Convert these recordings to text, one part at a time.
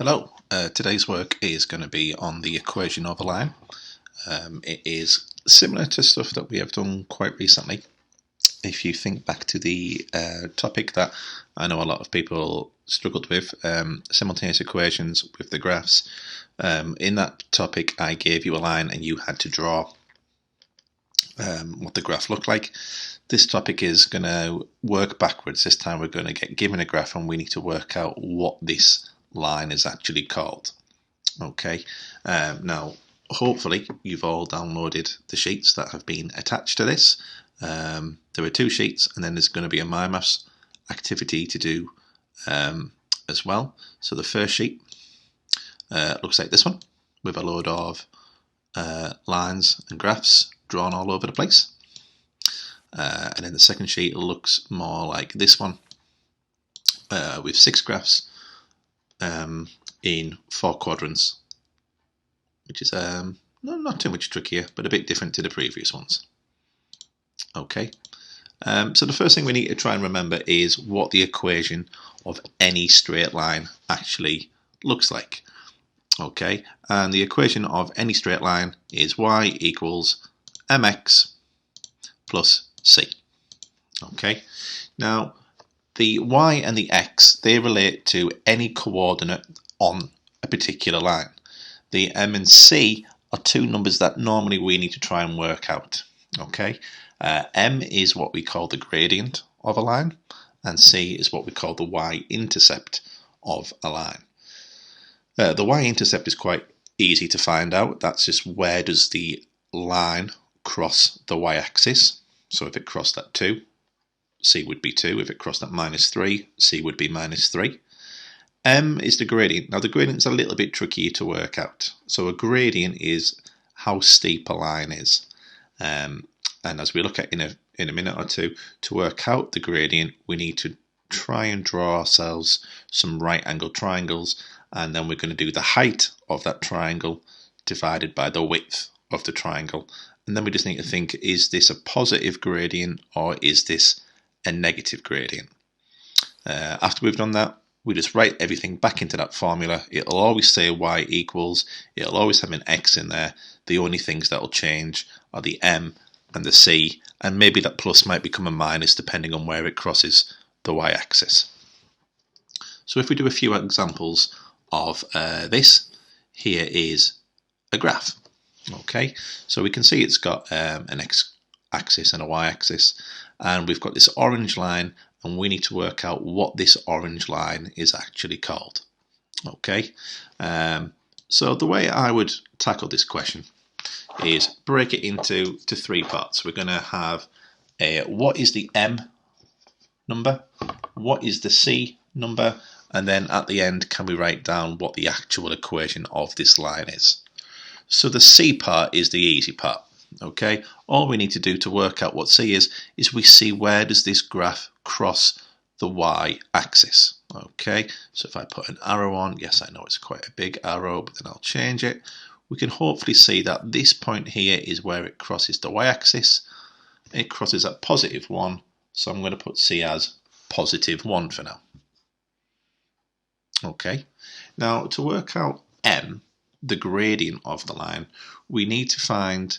Hello, today's work is going to be on the equation of a line. It is similar to stuff that we have done quite recently. If you think back to the topic that I know a lot of people struggled with, simultaneous equations with the graphs, in that topic I gave you a line and you had to draw what the graph looked like. This topic is going to work backwards. This time we're going to get given a graph and we need to work out what this line is actually called. Okay, now hopefully you've all downloaded the sheets that have been attached to this. There are two sheets and then there's going to be a MyMaths activity to do as well. So the first sheet looks like this one with a load of lines and graphs drawn all over the place. And then the second sheet looks more like this one with 6 graphs in 4 quadrants, which is not too much trickier, but a bit different to the previous ones. Okay, so the first thing we need to try and remember is what the equation of any straight line actually looks like. Okay, and the equation of any straight line is y equals mx plus c. Okay, now the y and the x, they relate to any coordinate on a particular line. The m and c are two numbers that normally we need to try and work out. Okay, m is what we call the gradient of a line, and c is what we call the y-intercept of a line. The y-intercept is quite easy to find out. That's just where does the line cross the y-axis. So if it crossed at 2, c would be 2. If it crossed at -3, c would be -3. M is the gradient. Now the gradient's a little bit trickier to work out. So a gradient is how steep a line is. And as we look at in a minute or two, to work out the gradient, we need to try and draw ourselves some right angle triangles, and then we're going to do the height of that triangle divided by the width of the triangle. And then we just need to think, is this a positive gradient or is this a negative gradient? After we've done that, we just write everything back into that formula. It'll always say y equals, it'll always have an x in there. The only things that will change are the m and the c, and maybe that plus might become a minus depending on where it crosses the y-axis. So if we do a few examples of this, here is a graph. Okay, so we can see it's got an x-axis and a y-axis, and we've got this orange line, and we need to work out what this orange line is actually called. Okay, so the way I would tackle this question is break it into 3 parts. We're going to have what is the m number, what is the c number, and then at the end can we write down what the actual equation of this line is. So the c part is the easy part. Okay, all we need to do to work out what c is we see where does this graph cross the y-axis. Okay, so if I put an arrow on, yes, I know it's quite a big arrow, but then I'll change it. We can hopefully see that this point here is where it crosses the y-axis. It crosses at +1, so I'm going to put c as +1 for now. Okay, now to work out m, the gradient of the line, we need to find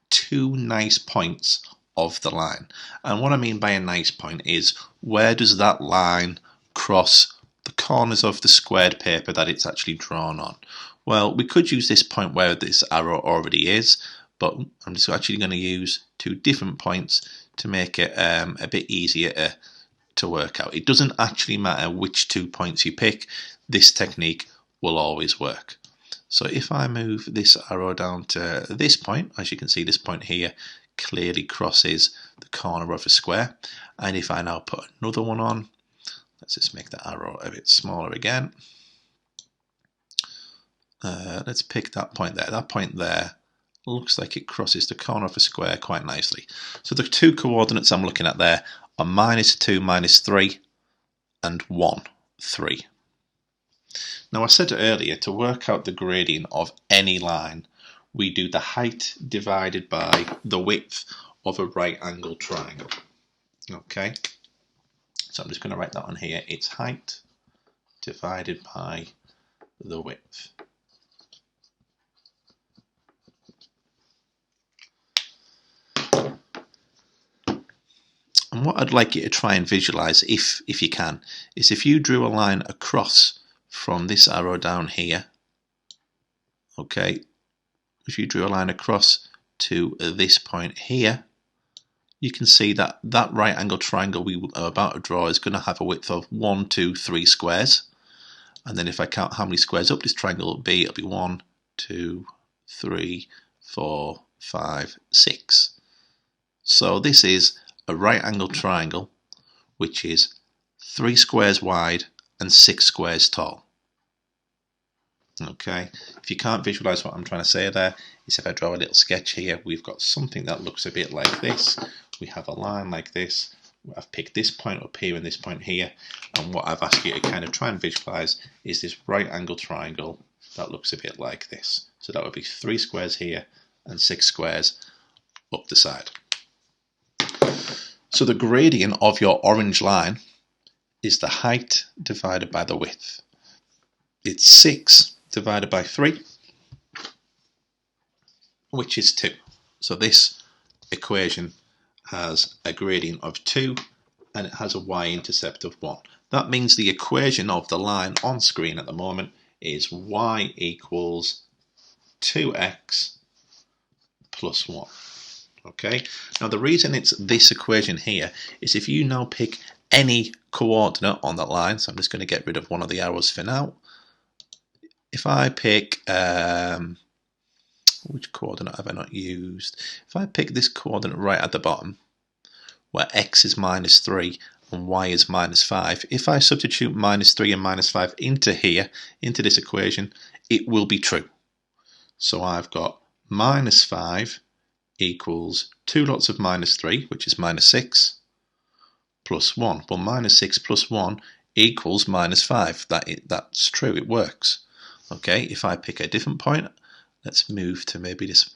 2 nice points of the line. And what I mean by a nice point is, where does that line cross the corners of the squared paper that it's actually drawn on? Well, we could use this point where this arrow already is, but I'm just actually going to use 2 different points to make it a bit easier to work out. It doesn't actually matter which 2 points you pick, this technique will always work. So if I move this arrow down to this point, as you can see, this point here clearly crosses the corner of a square. And if I now put another one on, let's just make the arrow a bit smaller again. Let's pick that point there. That point there looks like it crosses the corner of a square quite nicely. So the 2 coordinates I'm looking at there are -2, -3, and 1, 3. Now I said earlier, to work out the gradient of any line, we do the height divided by the width of a right angle triangle. Okay, so I'm just going to write that on here. It's height divided by the width. And what I'd like you to try and visualize, if you can, is if you drew a line across from this arrow down here, okay, if you drew a line across to this point here, you can see that that right angle triangle we are about to draw is going to have a width of 1, 2, 3 squares. And then if I count how many squares up this triangle will be, it'll be 1, 2, 3, 4, 5, 6. So this is a right angle triangle which is 3 squares wide and 6 squares tall. Okay, if you can't visualize what I'm trying to say there, is if I draw a little sketch here, we've got something that looks a bit like this. We have a line like this. I've picked this point up here and this point here, and what I've asked you to kind of try and visualize is this right angle triangle that looks a bit like this. So that would be 3 squares here and 6 squares up the side. So the gradient of your orange line is the height divided by the width. It's 6 divided by 3, which is 2. So this equation has a gradient of 2 and it has a y-intercept of 1. That means the equation of the line on screen at the moment is y equals 2x plus 1. Okay, now the reason it's this equation here is if you now pick any coordinate on that line, so I'm just going to get rid of one of the arrows for now. If I pick, which coordinate have I not used? If I pick this coordinate right at the bottom, where x is minus 3 and y is minus 5, if I substitute minus 3 and minus 5 into here, into this equation, it will be true. So I've got minus 5 equals 2 lots of minus 3, which is minus 6, plus 1. Well, minus 6 plus 1 equals minus 5. That's true, it works. Okay, if I pick a different point, let's move to maybe this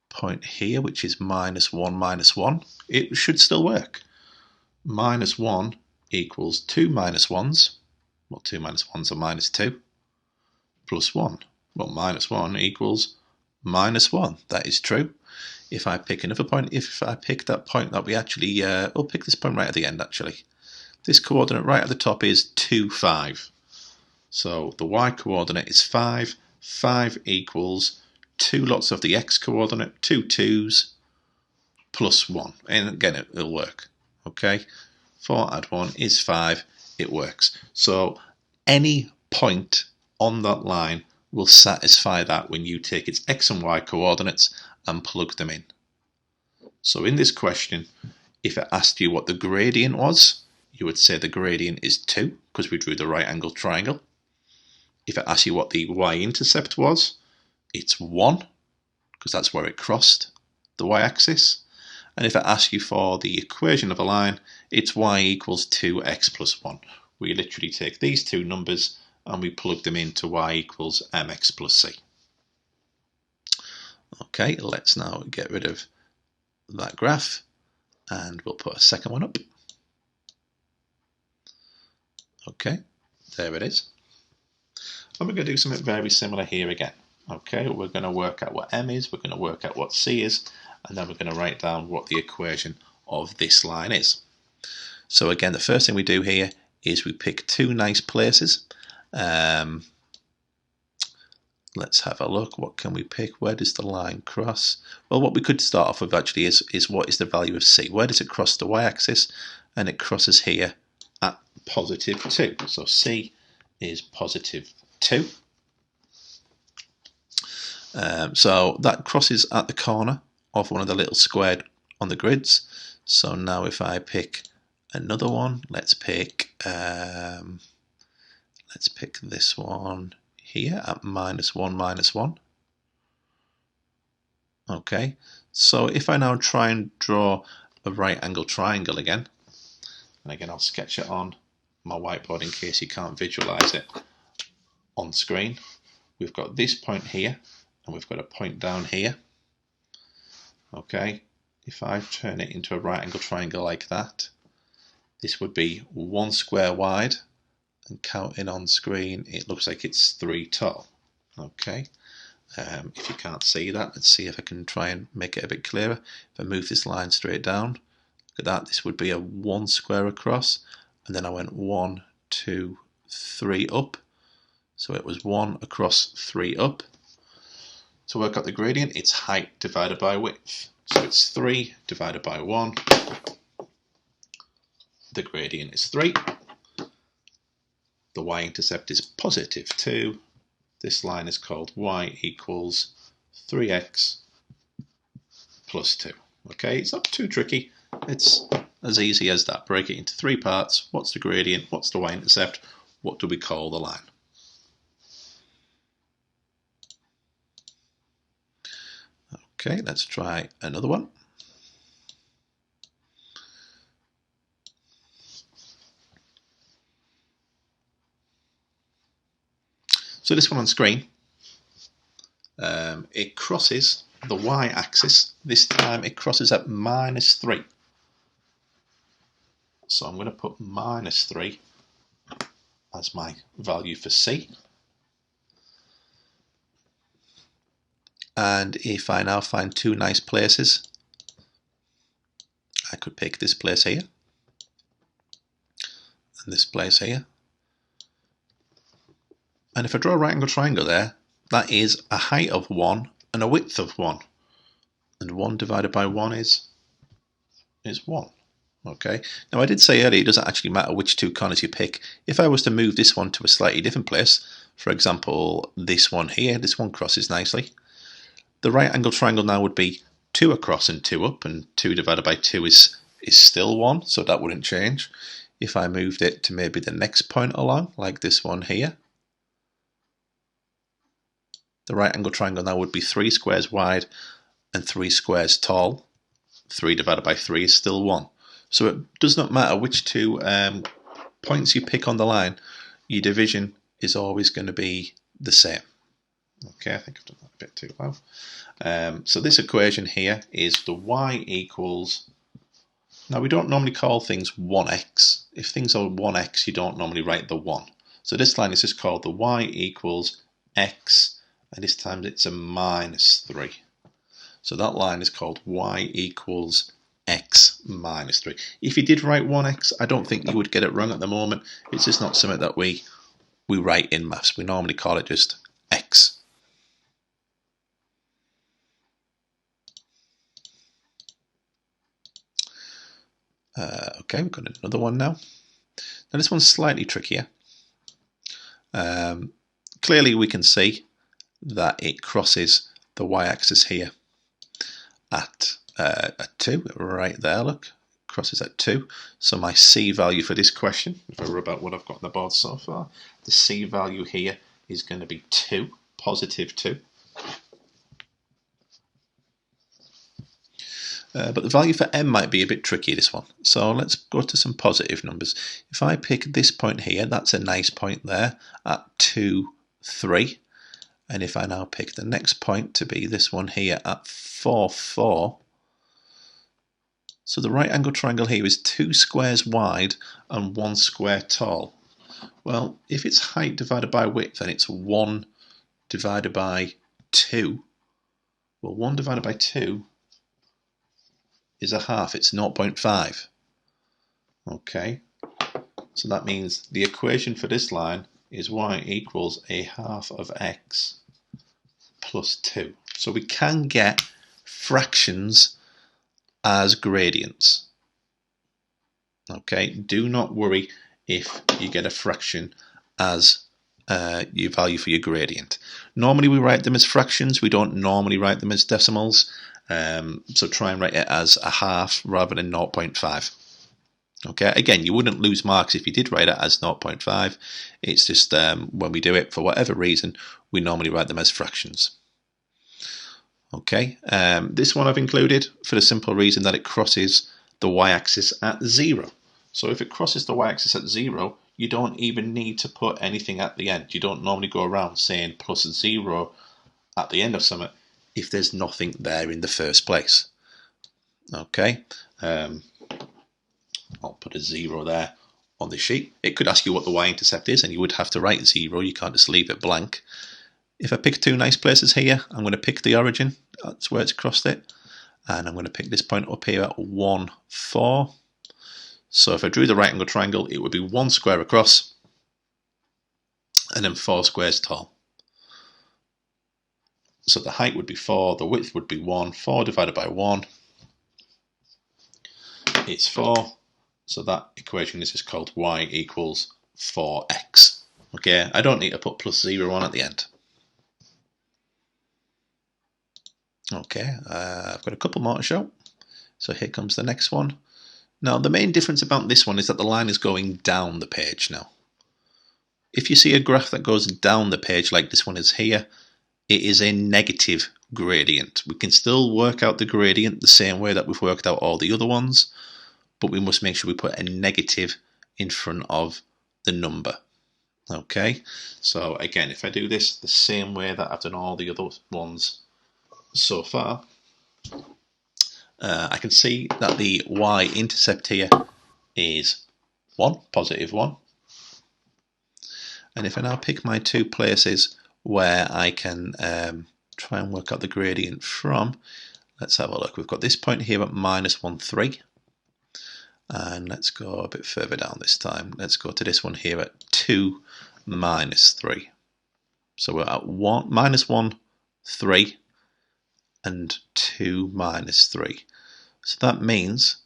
point here, which is minus 1 minus 1. It should still work. Minus 1 equals 2 minus 1s. Well, 2 minus 1s are minus 2. Plus 1. Well, minus 1 equals minus 1. That is true. If I pick another point, if I pick that point that we actually, we'll pick this point right at the end actually. This coordinate right at the top is 2, 5. So the y coordinate is 5. 5 equals 2 lots of the x coordinate, 2 2's, plus 1. And again, it'll work. Okay, 4 add 1 is 5. It works. So any point on that line will satisfy that when you take its x and y coordinates and plug them in. So in this question, if it asked you what the gradient was, you would say the gradient is 2, because we drew the right angle triangle. If it asked you what the y-intercept was, it's 1, because that's where it crossed the y-axis. And if it asks you for the equation of a line, it's y equals 2x plus 1. We literally take these two numbers and we plug them into y equals mx plus c. Okay, let's now get rid of that graph and we'll put a second one up. Okay, there it is. And we're going to do something very similar here again. Okay, we're going to work out what m is, we're going to work out what c is, and then we're going to write down what the equation of this line is. So again, the first thing we do here is we pick two nice places. Let's have a look. What can we pick? Where does the line cross? Well, what we could start off with actually is what is the value of c? Where does it cross the y-axis? And it crosses here at positive 2. So c is positive 2. So that crosses at the corner of one of the little squared on the grids. So now if I pick another one, let's pick this one here at -1, -1. Okay, so if I now try and draw a right angle triangle again, and again I'll sketch it on my whiteboard in case you can't visualize it on screen. We've got this point here and we've got a point down here. Okay, if I turn it into a right angle triangle like that, this would be 1 square wide and counting on screen, it looks like it's 3 tall. Okay, if you can't see that, let's see if I can try and make it a bit clearer. If I move this line straight down, look at that, this would be a 1 square across, and then I went 1, 2, 3 up. So it was 1 across 3 up. To work out the gradient, it's height divided by width. So it's 3 divided by 1. The gradient is 3. The y-intercept is positive 2. This line is called y equals 3x plus 2. Okay, it's not too tricky. It's as easy as that. Break it into 3 parts. What's the gradient? What's the y-intercept? What do we call the line? Okay, let's try another one. So this one on screen, it crosses the y-axis. This time it crosses at -3. So I'm going to put -3 as my value for C. And if I now find 2 nice places, I could pick this place here and this place here. And if I draw a right angle triangle there, that is a height of 1 and a width of 1. And 1 divided by 1 is 1. Okay. Now I did say earlier it doesn't actually matter which 2 corners you pick. If I was to move this one to a slightly different place, for example this one here, this one crosses nicely. The right angle triangle now would be 2 across and 2 up, and 2 divided by 2 is still 1, so that wouldn't change. If I moved it to maybe the next point along, like this one here, the right angle triangle now would be 3 squares wide and 3 squares tall. 3 divided by 3 is still 1. So it does not matter which 2 points you pick on the line, your division is always going to be the same. Okay, I think I've done that a bit too well. So this equation here is the y equals, now we don't normally call things 1x. If things are 1x, you don't normally write the 1. So this line is just called the y equals x, and this time it's a -3. So that line is called y equals x minus 3. If you did write 1x, I don't think you would get it wrong at the moment. It's just not something that we write in maths. We normally call it just x. Okay, we've got another one now. Now this one's slightly trickier. Clearly we can see that it crosses the y-axis here at 2, right there, look, crosses at 2. So my C value for this question, if I rub out what I've got on the board so far, the C value here is going to be 2, positive 2. But the value for M might be a bit tricky, this one. So let's go to some positive numbers. If I pick this point here, that's a nice point there at 2, 3. And if I now pick the next point to be this one here at 4, 4. So the right angle triangle here is 2 squares wide and 1 square tall. Well, if it's height divided by width, then it's 1 divided by 2. Well, 1 divided by 2 is a half, it's 0.5. Okay, so that means the equation for this line is y equals a half of x plus 2. So we can get fractions as gradients. Okay, do not worry if you get a fraction as your value for your gradient. Normally we write them as fractions, we don't normally write them as decimals. So try and write it as a half rather than 0.5. Okay, again, you wouldn't lose marks if you did write it as 0.5. It's just when we do it, for whatever reason, we normally write them as fractions. Okay, this one I've included for the simple reason that it crosses the y-axis at 0. So if it crosses the y-axis at 0, you don't even need to put anything at the end. You don't normally go around saying plus 0 at the end of something if there's nothing there in the first place. Okay, I'll put a 0 there. on this sheet. It could ask you what the y-intercept is, and you would have to write 0. You can't just leave it blank. If I pick two nice places here, I'm going to pick the origin. That's where it's crossed it. And I'm going to pick this point up here at 1, 4. So if I drew the right angle triangle, it would be 1 square across and then 4 squares tall. So the height would be 4, the width would be 1. 4 divided by 1, it's 4. So that equation is just called y equals 4x. Okay, I don't need to put plus 0 on at the end. Okay, I've got a couple more to show. So here comes the next one. Now the main difference about this one is that the line is going down the page now. If you see a graph that goes down the page like this one is here, it is a negative gradient. We can still work out the gradient the same way that we've worked out all the other ones, but we must make sure we put a negative in front of the number. Okay, so again, if I do this the same way that I've done all the other ones so far, I can see that the y-intercept here is 1, positive 1. And if I now pick my two places where I can try and work out the gradient from, let's have a look. We've got this point here at -1, 3. And let's go a bit further down this time. Let's go to this one here at 2, -3. So we're at -1, 3. And 2, -3. So that means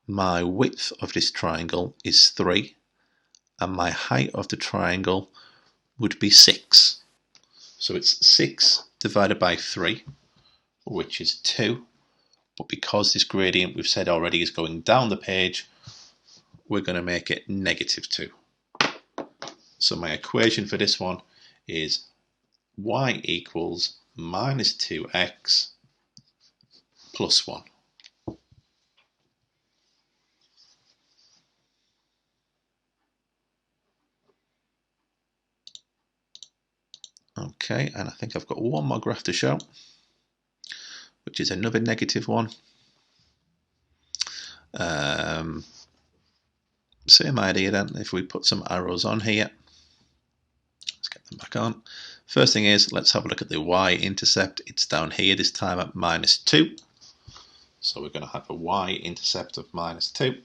my width of this triangle is 3 and my height of the triangle would be 6. So it's 6 divided by 3, which is 2. But because this gradient we've said already is going down the page, we're going to make it -2. So my equation for this one is y equals -2x plus 1. Okay, and I think I've got one more graph to show, which is another negative one. Same idea then, if we put some arrows on here. Let's get them back on. First thing is, let's have a look at the y-intercept. It's down here this time at -2. So we're going to have a y-intercept of -2.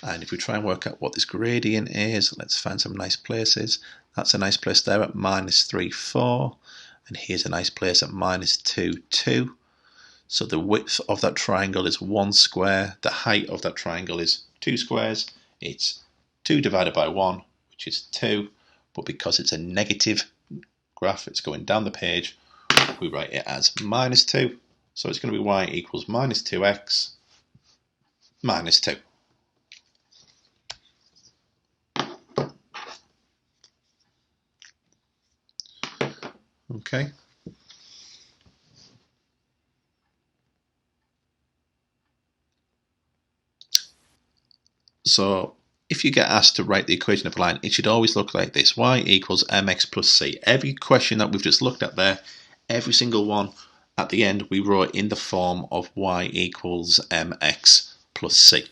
And if we try and work out what this gradient is, let's find some nice places. That's a nice place there at -3, 4. And here's a nice place at -2, 2. So the width of that triangle is 1 square. The height of that triangle is 2 squares. It's 2 divided by 1, which is 2. But because it's a negative graph, it's going down the page, we write it as -2. So it's going to be y equals -2x -2. Okay. So if you get asked to write the equation of a line, it should always look like this: y equals mx plus c. Every question that we've just looked at there, every single one at the end, we wrote in the form of y equals mx plus c.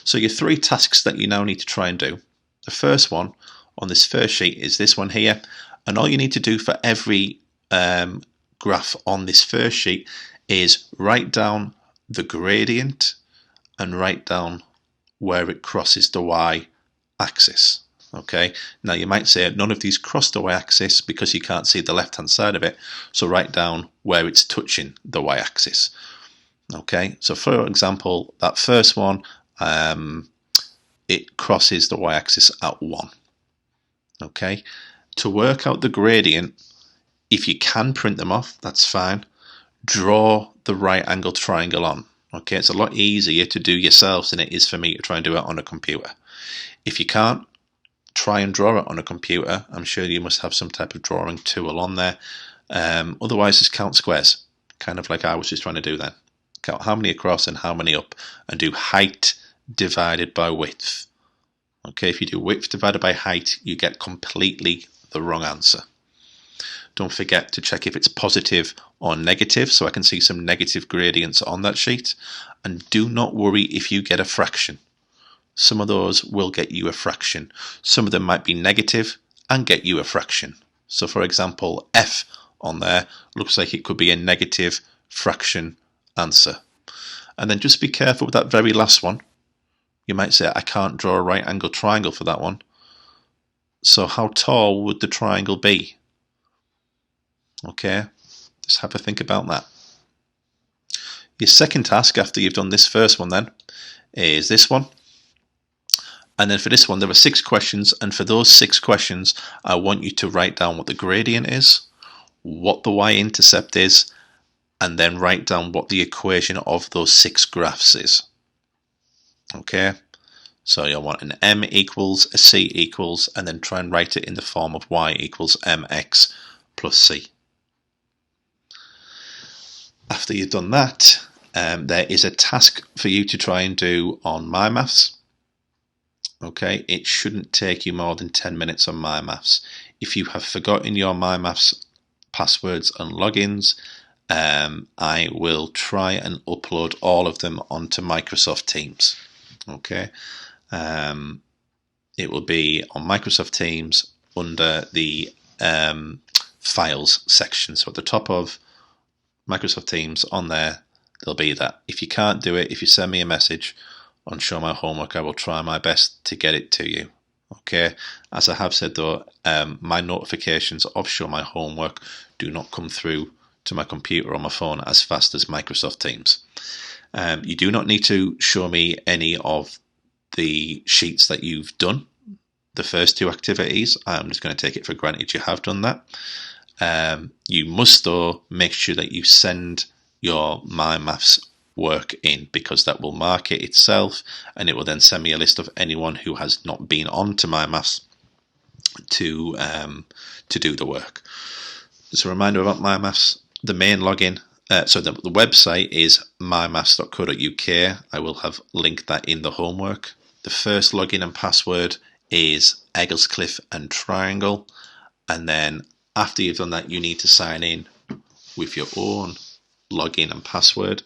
So your three tasks that you now need to try and do. The first one on this first sheet is this one here, and all you need to do for every graph on this first sheet is write down the gradient and write down where it crosses the y-axis. Okay, now you might say none of these cross the y-axis because you can't see the left-hand side of it, so write down where it's touching the y-axis. Okay, so for example, that first one, it crosses the y-axis at 1. Okay, to work out the gradient, if you can print them off, that's fine. Draw the right angle triangle on. Okay, it's a lot easier to do yourselves than it is for me to try and do it on a computer. If you can't, try and draw it on a computer. I'm sure you must have some type of drawing tool on there. Otherwise, just count squares, kind of like I was just trying to do then. Count how many across and how many up, and do height divided by width. Okay, if you do width divided by height, you get completely the wrong answer. don't forget to check if it's positive or negative, so I can see some negative gradients on that sheet. And do not worry if you get a fraction. Some of those will get you a fraction. Some of them might be negative and get you a fraction. So for example, F on there looks like it could be a negative fraction answer. And then just be careful with that very last one. You might say, I can't draw a right angle triangle for that one. So how tall would the triangle be? Okay, just have a think about that. Your second task after you've done this first one then is this one. And then for this one there are 6 questions, and for those 6 questions I want you to write down what the gradient is, what the y-intercept is, and then write down what the equation of those 6 graphs is. Okay, so you'll want an m equals a c equals, and then try and write it in the form of y equals mx plus c. After you've done that, there is a task for you to try and do on MyMaths. Okay, it shouldn't take you more than 10 minutes on MyMaths. If you have forgotten your MyMaths passwords and logins, I will try and upload all of them onto Microsoft Teams. Okay, it will be on Microsoft Teams under the files section. So at the top of Microsoft Teams on there, there'll be that. If you can't do it, if you send me a message on Show My Homework, I will try my best to get it to you. Okay, as I have said though, my notifications of Show My Homework do not come through to my computer or my phone as fast as Microsoft Teams. You do not need to show me any of the sheets that you've done, the first 2 activities. I'm just going to take it for granted you have done that. You must though make sure that you send your MyMaths work in, because that will mark it itself, and it will then send me a list of anyone who has not been on to MyMaths to do the work. Just a reminder about MyMaths, the main login, so the website is mymaths.co.uk. I will have linked that in the homework. The first login and password is Egglescliffe and Triangle, and then after you've done that you need to sign in with your own login and password.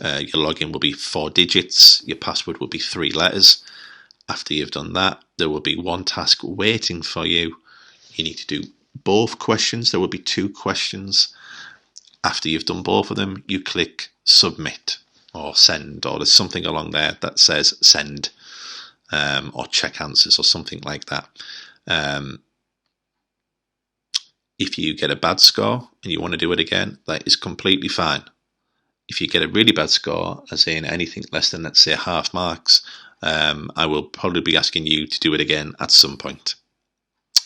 Your login will be 4 digits, your password will be 3 letters. After you've done that, there will be one task waiting for you. You need to do both questions. There will be 2 questions. After you've done both of them, you click submit or send, or there's something along there that says send, or check answers or something like that. If you get a bad score and you want to do it again, that is completely fine. If you get a really bad score, as in anything less than, let's say, half marks, I will probably be asking you to do it again at some point.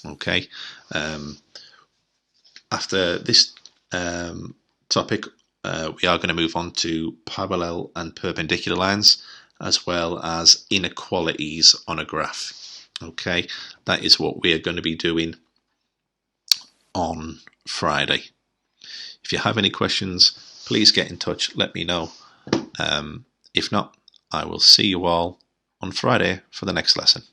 Okay. After this topic, we are going to move on to parallel and perpendicular lines, as well as inequalities on a graph. Okay, that is what we are going to be doing on Friday. If you have any questions, please get in touch, let me know. If not, I will see you all on Friday for the next lesson.